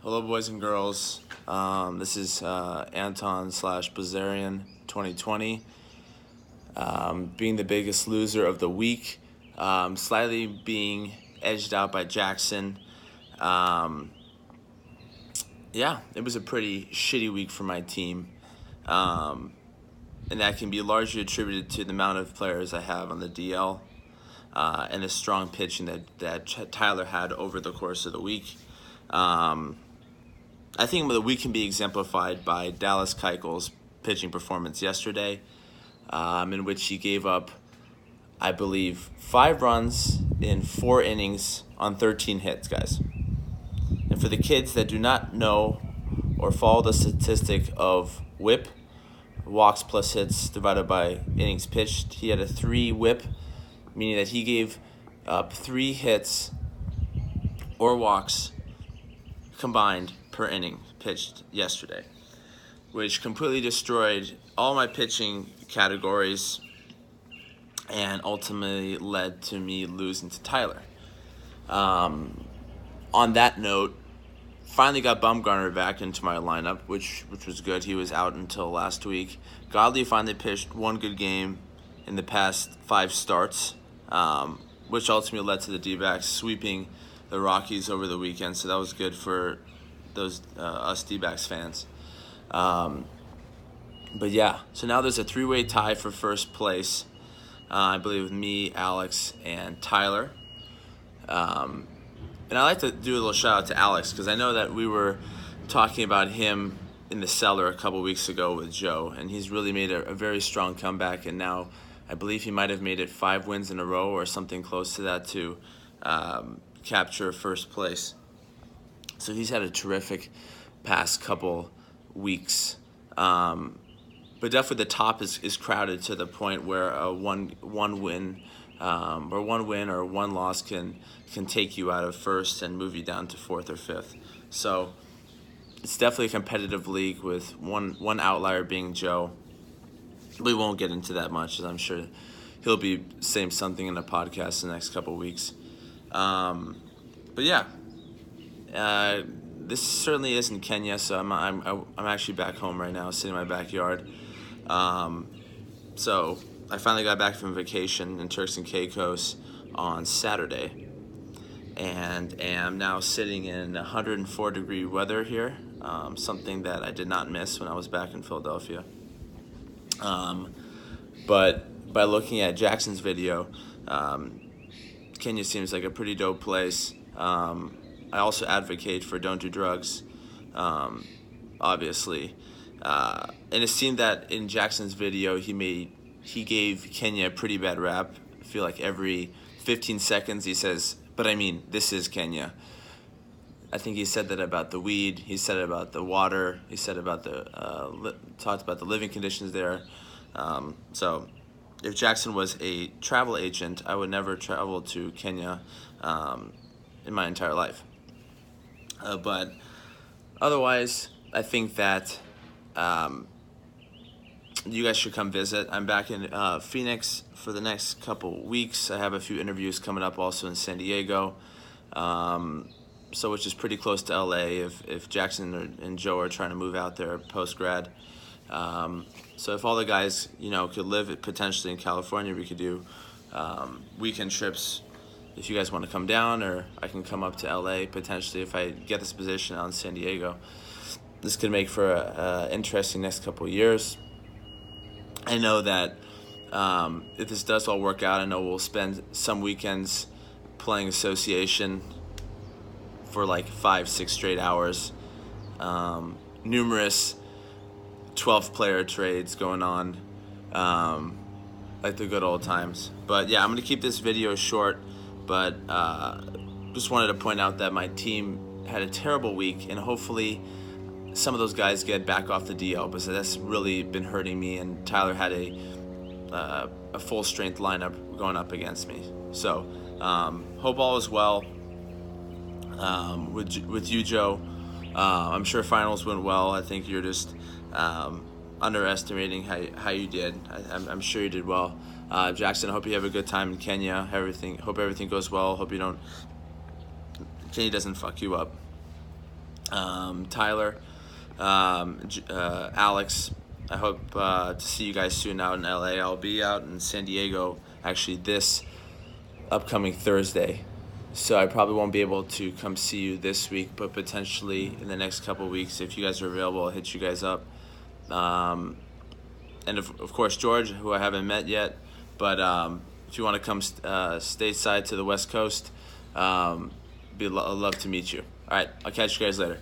Hello, boys and girls. This is Anton / Blazarian 2020. Being the biggest loser of the week, slightly being edged out by Jackson. It was a pretty shitty week for my team. And that can be largely attributed to the amount of players I have on the DL and the strong pitching that Tyler had over the course of the week. I think the week can be exemplified by Dallas Keuchel's pitching performance yesterday, in which he gave up, I believe, 5 runs in 4 innings on 13 hits, guys. And for the kids that do not know or follow the statistic of WHIP, walks plus hits divided by innings pitched, he had a 3 WHIP, meaning that he gave up 3 hits or walks combined per inning pitched yesterday, which completely destroyed all my pitching categories and ultimately led to me losing to Tyler. On that note, finally got Bumgarner back into my lineup, which was good. He was out until last week. Godley finally pitched one good game in the past 5 starts, which ultimately led to the D-backs sweeping the Rockies over the weekend, so that was good for those us D-backs fans. So now there's a 3-way tie for first place, I believe, with me, Alex, and Tyler. And I like to do a little shout out to Alex because I know that we were talking about him in the cellar a couple weeks ago with Joe, and he's really made a very strong comeback, and now I believe he might have made it 5 wins in a row or something close to that to capture first place. So he's had a terrific past couple weeks. But definitely the top is crowded to the point where one win or one loss can take you out of first and move you down to 4th or 5th. So it's definitely a competitive league with one outlier being Joe. We won't get into that much, as I'm sure he'll be saying something in the podcast the next couple weeks. This certainly isn't Kenya, so I'm actually back home right now, sitting in my backyard. So I finally got back from vacation in Turks and Caicos on Saturday, and am now sitting in 104-degree weather here, something that I did not miss when I was back in Philadelphia. But by looking at Jackson's video, Kenya seems like a pretty dope place. I also advocate for don't do drugs, obviously. And it seemed that in Jackson's video, he gave Kenya a pretty bad rap. I feel like every 15 seconds he says, "But I mean, this is Kenya." I think he said that about the weed. He said it about the water. He said about talked about the living conditions there. So if Jackson was a travel agent, I would never travel to Kenya in my entire life. But otherwise, I think that you guys should come visit. I'm back in Phoenix for the next couple weeks. I have a few interviews coming up also in San Diego, which is pretty close to LA if Jackson and Joe are trying to move out there post-grad. So if all the guys, could live potentially in California, we could do weekend trips if you guys want to come down, or I can come up to LA potentially if I get this position out in San Diego. This could make for an interesting next couple of years. I know that if this does all work out, I know we'll spend some weekends playing association for like 5-6 straight hours. Numerous 12-player trades going on, like the good old times. But yeah, I'm going to keep this video short, but just wanted to point out that my team had a terrible week, and hopefully some of those guys get back off the DL, because that's really been hurting me, and Tyler had a full-strength lineup going up against me. So hope all is well with you, Joe. I'm sure finals went well. I think you're just underestimating how you did. I'm sure you did well. Jackson, I hope you have a good time in Kenya. Hope everything goes well. Hope Kenya doesn't fuck you up. Tyler, Alex. I hope to see you guys soon out in LA. I'll be out in San Diego actually this upcoming Thursday. So I probably won't be able to come see you this week, but potentially in the next couple of weeks, if you guys are available, I'll hit you guys up. And of course, George, who I haven't met yet, but if you want to come stateside to the West Coast, I'd love to meet you. All right, I'll catch you guys later.